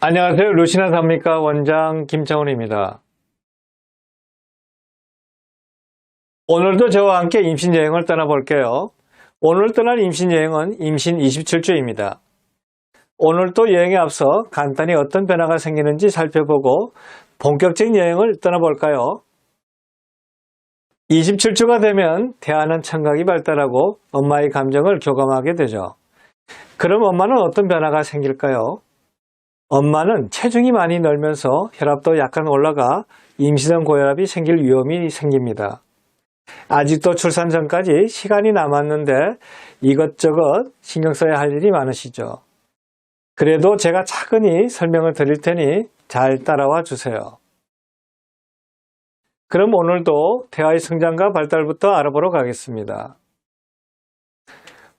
안녕하세요. 루시나 삽니까 원장 김창훈입니다. 오늘도 저와 함께 임신 여행을 떠나볼게요. 오늘 떠날 임신 여행은 임신 27주입니다. 오늘 또 여행에 앞서 간단히 어떤 변화가 생기는지 살펴보고 본격적인 여행을 떠나볼까요? 27주가 되면 태아는 청각이 발달하고 엄마의 감정을 교감하게 되죠. 그럼 엄마는 어떤 변화가 생길까요? 엄마는 체중이 많이 늘면서 혈압도 약간 올라가 임시성 고혈압이 생길 위험이 생깁니다. 아직도 출산 전까지 시간이 남았는데 이것저것 신경 써야 할 일이 많으시죠. 그래도 제가 차근히 설명을 드릴 테니 잘 따라와 주세요. 그럼 오늘도 태아의 성장과 발달부터 알아보러 가겠습니다.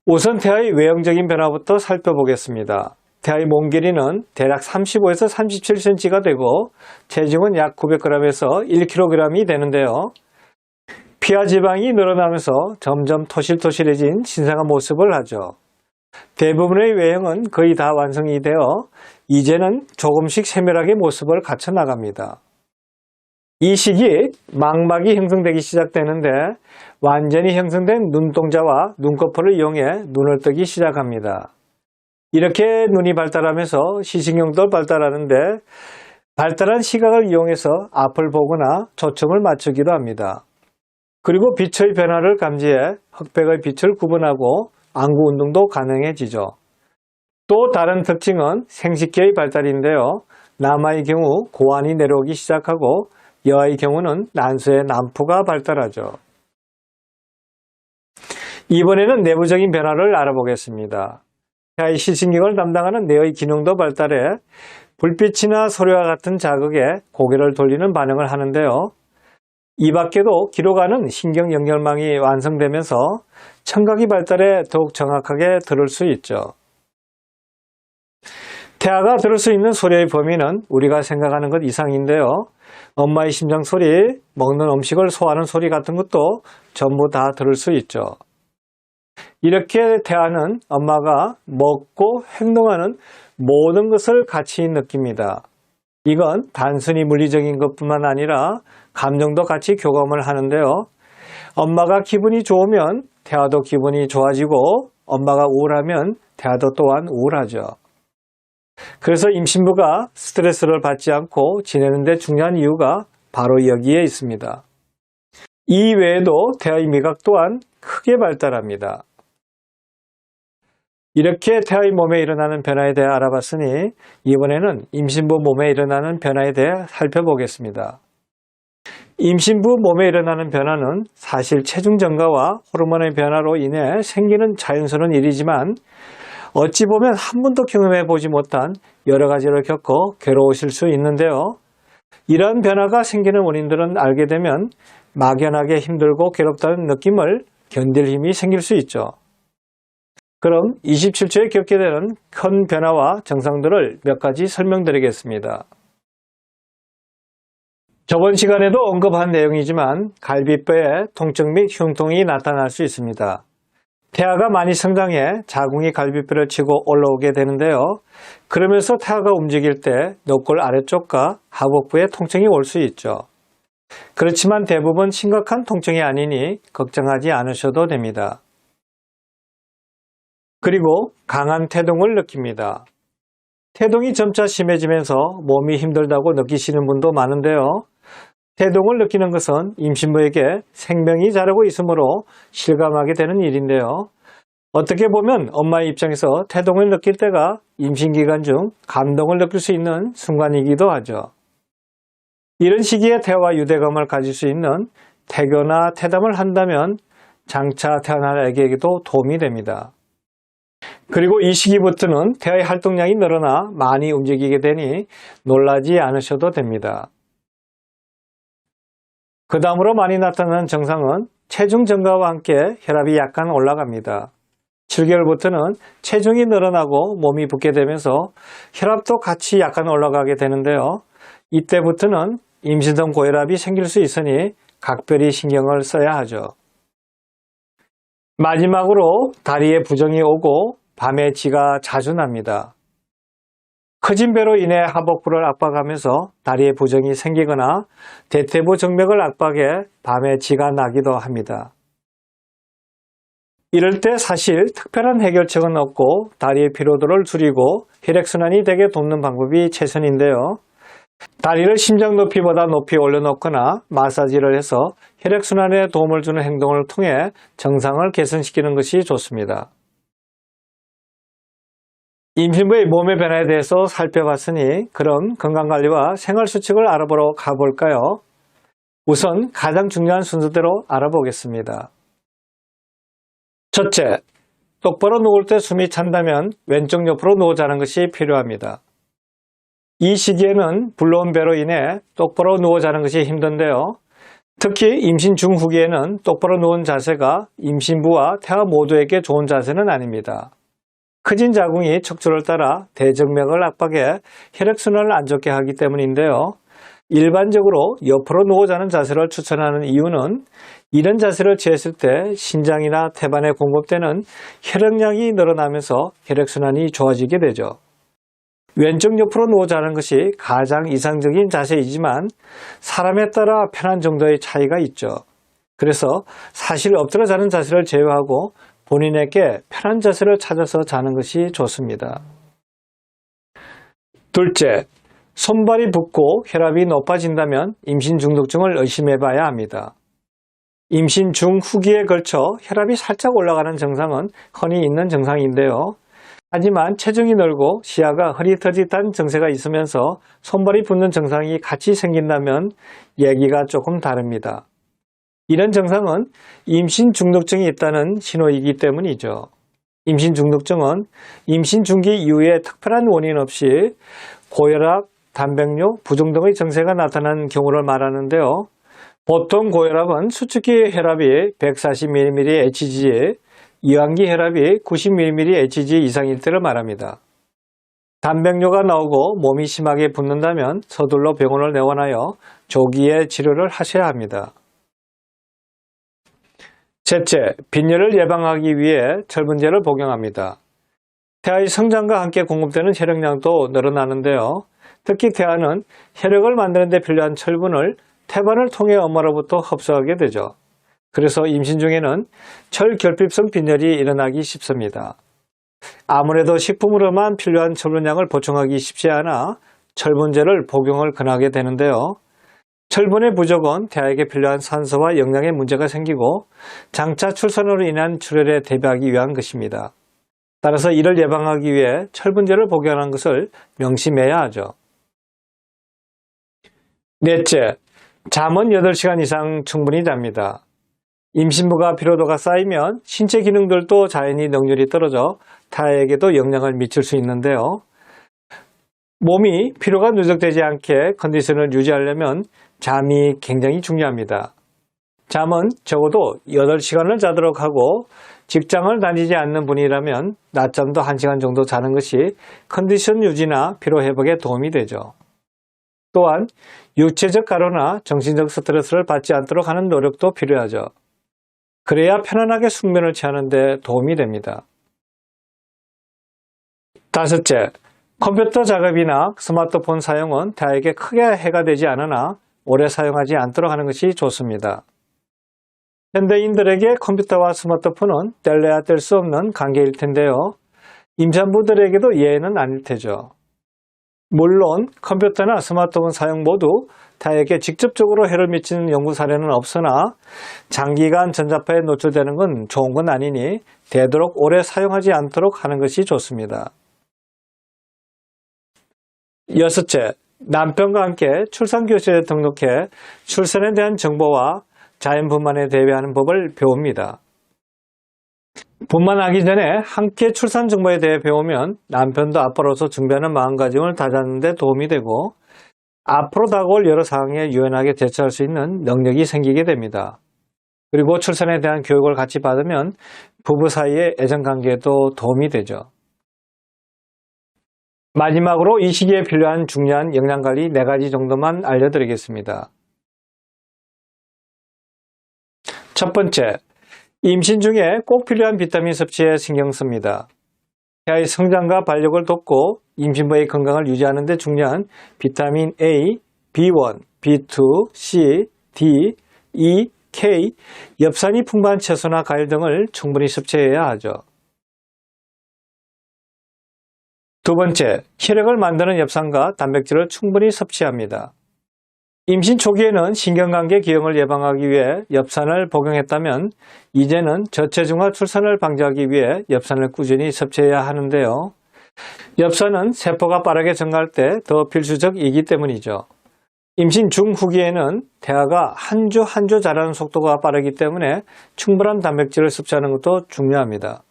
우선 태아의 외형적인 변화부터 살펴보겠습니다. 태아의 몸 길이는 대략 35에서 37cm가 되고 체중은 약 900g에서 1kg이 되는데요. 피하 지방이 늘어나면서 점점 토실토실해진 신생아 모습을 하죠. 대부분의 외형은 거의 다 완성이 되어 이제는 조금씩 세밀하게 모습을 갖춰 나갑니다. 이 시기 망막이 형성되기 시작되는데 완전히 형성된 눈동자와 눈꺼풀을 이용해 눈을 뜨기 시작합니다. 이렇게 눈이 발달하면서 시신경도 발달하는데 발달한 시각을 이용해서 앞을 보거나 초점을 맞추기도 합니다. 그리고 빛의 변화를 감지해 흑백의 빛을 구분하고 안구 운동도 가능해지죠. 또 다른 특징은 생식기의 발달인데요. 남아의 경우 고환이 내려오기 시작하고 여아의 경우는 난소의 난푸가 발달하죠. 이번에는 내부적인 변화를 알아보겠습니다. 태아의 시신경을 담당하는 뇌의 기능도 발달해 불빛이나 소리와 같은 자극에 고개를 돌리는 반응을 하는데요. 이 밖에도 귀로 가는 신경 연결망이 완성되면서 청각이 발달해 더욱 정확하게 들을 수 있죠. 태아가 들을 수 있는 소리의 범위는 우리가 생각하는 것 이상인데요. 엄마의 심장 소리, 먹는 음식을 소화하는 소리 같은 것도 전부 다 들을 수 있죠. 이렇게 태아는 엄마가 먹고 행동하는 모든 것을 같이 느낍니다. 이건 단순히 물리적인 것뿐만 아니라 감정도 같이 교감을 하는데요. 엄마가 기분이 좋으면 태아도 기분이 좋아지고 엄마가 우울하면 태아도 또한 우울하죠. 그래서 임신부가 스트레스를 받지 않고 지내는 데 중요한 이유가 바로 여기에 있습니다. 이 외에도 태아의 미각 또한 크게 발달합니다. 이렇게 태아의 몸에 일어나는 변화에 대해 알아봤으니 이번에는 임신부 몸에 일어나는 변화에 대해 살펴보겠습니다. 임신부 몸에 일어나는 변화는 사실 체중 증가와 호르몬의 변화로 인해 생기는 자연스러운 일이지만 어찌 보면 한 번도 경험해 보지 못한 여러 가지를 겪어 괴로우실 수 있는데요. 이러한 변화가 생기는 원인들은 알게 되면 막연하게 힘들고 괴롭다는 느낌을 견딜 힘이 생길 수 있죠. 그럼 27주에 겪게 되는 큰 변화와 증상들을 몇 가지 설명드리겠습니다. 저번 시간에도 언급한 내용이지만 갈비뼈에 통증 및 흉통이 나타날 수 있습니다. 태아가 많이 성장해 자궁이 갈비뼈를 치고 올라오게 되는데요. 그러면서 태아가 움직일 때 노골 아래쪽과 하복부에 통증이 올 수 있죠. 그렇지만 대부분 심각한 통증이 아니니 걱정하지 않으셔도 됩니다. 그리고 강한 태동을 느낍니다. 태동이 점차 심해지면서 몸이 힘들다고 느끼시는 분도 많은데요. 태동을 느끼는 것은 임신부에게 생명이 자라고 있으므로 실감하게 되는 일인데요. 어떻게 보면 엄마의 입장에서 태동을 느낄 때가 임신기간 중 감동을 느낄 수 있는 순간이기도 하죠. 이런 시기에 태아와 유대감을 가질 수 있는 태교나 태담을 한다면 장차 태어날 아기에게도 도움이 됩니다. 그리고 이 시기부터는 태아의 활동량이 늘어나 많이 움직이게 되니 놀라지 않으셔도 됩니다. 그 다음으로 많이 나타나는 증상은 체중 증가와 함께 혈압이 약간 올라갑니다. 7개월부터는 체중이 늘어나고 몸이 붓게 되면서 혈압도 같이 약간 올라가게 되는데요. 이때부터는 임신성 고혈압이 생길 수 있으니 각별히 신경을 써야 하죠. 마지막으로 다리에 부종이 오고 밤에 쥐가 자주 납니다. 커진 배로 인해 하복부를 압박하면서 다리에 부종이 생기거나 대퇴부 정맥을 압박해 밤에 쥐가 나기도 합니다. 이럴 때 사실 특별한 해결책은 없고 다리의 피로도를 줄이고 혈액순환이 되게 돕는 방법이 최선인데요. 다리를 심장 높이보다 높이 올려놓거나 마사지를 해서 혈액순환에 도움을 주는 행동을 통해 정상을 개선시키는 것이 좋습니다. 임신부의 몸의 변화에 대해서 살펴봤으니 그럼 건강관리와 생활수칙을 알아보러 가볼까요? 우선 가장 중요한 순서대로 알아보겠습니다. 첫째, 똑바로 누울 때 숨이 찬다면 왼쪽 옆으로 누워 자는 것이 필요합니다. 이 시기에는 불러온 배로 인해 똑바로 누워 자는 것이 힘든데요. 특히 임신 중후기에는 똑바로 누운 자세가 임신부와 태아 모두에게 좋은 자세는 아닙니다. 커진 자궁이 척추를 따라 대정맥을 압박해 혈액순환을 안 좋게 하기 때문인데요. 일반적으로 옆으로 누워 자는 자세를 추천하는 이유는 이런 자세를 취했을 때 신장이나 태반에 공급되는 혈액량이 늘어나면서 혈액순환이 좋아지게 되죠. 왼쪽 옆으로 누워 자는 것이 가장 이상적인 자세이지만 사람에 따라 편한 정도의 차이가 있죠. 그래서 사실 엎드려 자는 자세를 제외하고 본인에게 편한 자세를 찾아서 자는 것이 좋습니다. 둘째, 손발이 붓고 혈압이 높아진다면 임신 중독증을 의심해 봐야 합니다. 임신 중후기에 걸쳐 혈압이 살짝 올라가는 증상은 흔히 있는 증상인데요. 하지만 체중이 늘고 시야가 흐릿흐릿한 증세가 있으면서 손발이 붓는 증상이 같이 생긴다면 얘기가 조금 다릅니다. 이런 증상은 임신 중독증이 있다는 신호이기 때문이죠. 임신 중독증은 임신 중기 이후에 특별한 원인 없이 고혈압, 단백뇨, 부종 등의 증세가 나타나는 경우를 말하는데요. 보통 고혈압은 수축기 혈압이 140mmHg, 이완기 혈압이 90mmHg 이상일 때를 말합니다. 단백뇨가 나오고 몸이 심하게 붓는다면 서둘러 병원을 내원하여 조기에 치료를 하셔야 합니다. 셋째, 빈혈을 예방하기 위해 철분제를 복용합니다. 태아의 성장과 함께 공급되는 혈액량도 늘어나는데요. 특히 태아는 혈액을 만드는 데 필요한 철분을 태반을 통해 엄마로부터 흡수하게 되죠. 그래서 임신 중에는 철결핍성 빈혈이 일어나기 쉽습니다. 아무래도 식품으로만 필요한 철분량을 보충하기 쉽지 않아 철분제를 복용을 권하게 되는데요. 철분의 부족은 태아에게 필요한 산소와 영양에 문제가 생기고 장차 출산으로 인한 출혈에 대비하기 위한 것입니다. 따라서 이를 예방하기 위해 철분제를 복용하는 것을 명심해야 하죠. 넷째, 잠은 8시간 이상 충분히 잡니다. 임신부가 피로도가 쌓이면 신체 기능들도 자연히 능률이 떨어져 태아에게도 영향을 미칠 수 있는데요. 몸이 피로가 누적되지 않게 컨디션을 유지하려면 잠이 굉장히 중요합니다. 잠은 적어도 8시간을 자도록 하고 직장을 다니지 않는 분이라면 낮잠도 1시간 정도 자는 것이 컨디션 유지나 피로 회복에 도움이 되죠. 또한 육체적 가로나 정신적 스트레스를 받지 않도록 하는 노력도 필요하죠. 그래야 편안하게 숙면을 취하는 데 도움이 됩니다. 다섯째, 컴퓨터 작업이나 스마트폰 사용은 태아에게 크게 해가 되지 않으나 오래 사용하지 않도록 하는 것이 좋습니다. 현대인들에게 컴퓨터와 스마트폰은 뗄래야 뗄 수 없는 관계일 텐데요. 임산부들에게도 예외는 아닐 테죠. 물론 컴퓨터나 스마트폰 사용 모두 태아에게 직접적으로 해를 미치는 연구 사례는 없으나 장기간 전자파에 노출되는 건 좋은 건 아니니 되도록 오래 사용하지 않도록 하는 것이 좋습니다. 여섯째, 남편과 함께 출산교실에 등록해 출산에 대한 정보와 자연분만에 대비하는 법을 배웁니다. 분만하기 전에 함께 출산 정보에 대해 배우면 남편도 아빠로서 준비하는 마음가짐을 다잡는 데 도움이 되고 앞으로 다가올 여러 상황에 유연하게 대처할 수 있는 능력이 생기게 됩니다. 그리고 출산에 대한 교육을 같이 받으면 부부 사이의 애정관계에도 도움이 되죠. 마지막으로 이 시기에 필요한 중요한 영양관리 4가지 정도만 알려드리겠습니다. 첫 번째, 임신 중에 꼭 필요한 비타민 섭취에 신경 씁니다. 태아의 성장과 발육을 돕고 임신부의 건강을 유지하는 데 중요한 비타민 A, B1, B2, C, D, E, K, 엽산이 풍부한 채소나 과일 등을 충분히 섭취해야 하죠. 두 번째, 혈액을 만드는 엽산과 단백질을 충분히 섭취합니다. 임신 초기에는 신경관계 기형을 예방하기 위해 엽산을 복용했다면 이제는 저체중과 출산을 방지하기 위해 엽산을 꾸준히 섭취해야 하는데요. 엽산은 세포가 빠르게 증가할 때 더 필수적이기 때문이죠. 임신 중후기에는 태아가 한 주 한 주 자라는 속도가 빠르기 때문에 충분한 단백질을 섭취하는 것도 중요합니다.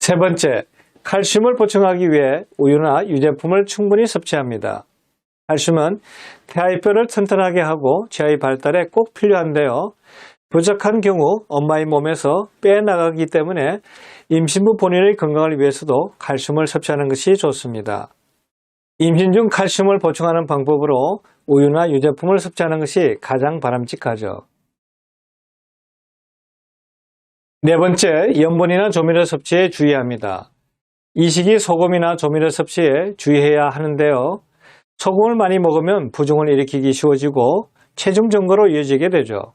세 번째, 칼슘을 보충하기 위해 우유나 유제품을 충분히 섭취합니다. 칼슘은 태아의 뼈를 튼튼하게 하고 재의 발달에 꼭 필요한데요. 부족한 경우 엄마의 몸에서 빼나가기 때문에 임신부 본인의 건강을 위해서도 칼슘을 섭취하는 것이 좋습니다. 임신 중 칼슘을 보충하는 방법으로 우유나 유제품을 섭취하는 것이 가장 바람직하죠. 네 번째, 염분이나 조미료 섭취에 주의합니다. 이 시기 소금이나 조미료 섭취에 주의해야 하는데요. 소금을 많이 먹으면 부종을 일으키기 쉬워지고 체중 증가로 이어지게 되죠.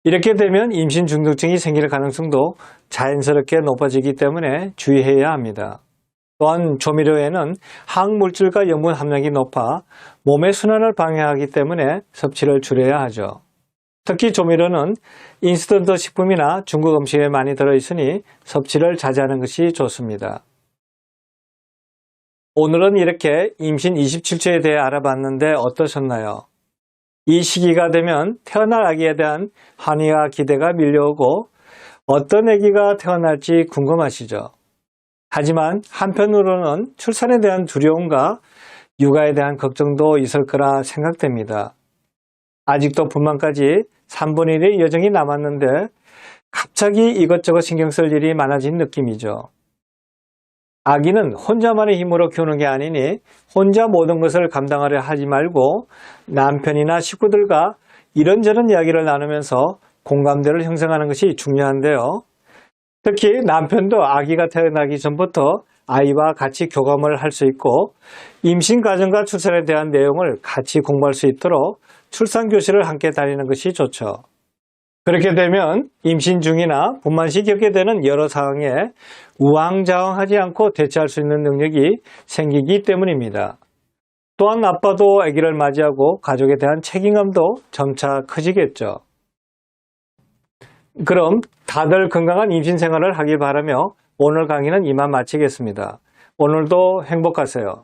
이렇게 되면 임신 중독증이 생길 가능성도 자연스럽게 높아지기 때문에 주의해야 합니다. 또한 조미료에는 항물질과 염분 함량이 높아 몸의 순환을 방해하기 때문에 섭취를 줄여야 하죠. 특히 조미료는 인스턴트 식품이나 중국 음식에 많이 들어있으니 섭취를 자제하는 것이 좋습니다. 오늘은 이렇게 임신 27주에 대해 알아봤는데 어떠셨나요? 이 시기가 되면 태어날 아기에 대한 환희와 기대가 밀려오고 어떤 아기가 태어날지 궁금하시죠? 하지만 한편으로는 출산에 대한 두려움과 육아에 대한 걱정도 있을 거라 생각됩니다. 아직도 분만까지 3분의 1의 여정이 남았는데 갑자기 이것저것 신경 쓸 일이 많아진 느낌이죠. 아기는 혼자만의 힘으로 키우는 게 아니니 혼자 모든 것을 감당하려 하지 말고 남편이나 식구들과 이런저런 이야기를 나누면서 공감대를 형성하는 것이 중요한데요. 특히 남편도 아기가 태어나기 전부터 아이와 같이 교감을 할 수 있고 임신 과정과 출산에 대한 내용을 같이 공부할 수 있도록 출산 교실을 함께 다니는 것이 좋죠. 그렇게 되면 임신 중이나 분만 시 겪게 되는 여러 상황에 우왕좌왕하지 않고 대처할 수 있는 능력이 생기기 때문입니다. 또한 아빠도 아기를 맞이하고 가족에 대한 책임감도 점차 커지겠죠. 그럼 다들 건강한 임신 생활을 하길 바라며 오늘 강의는 이만 마치겠습니다. 오늘도 행복하세요.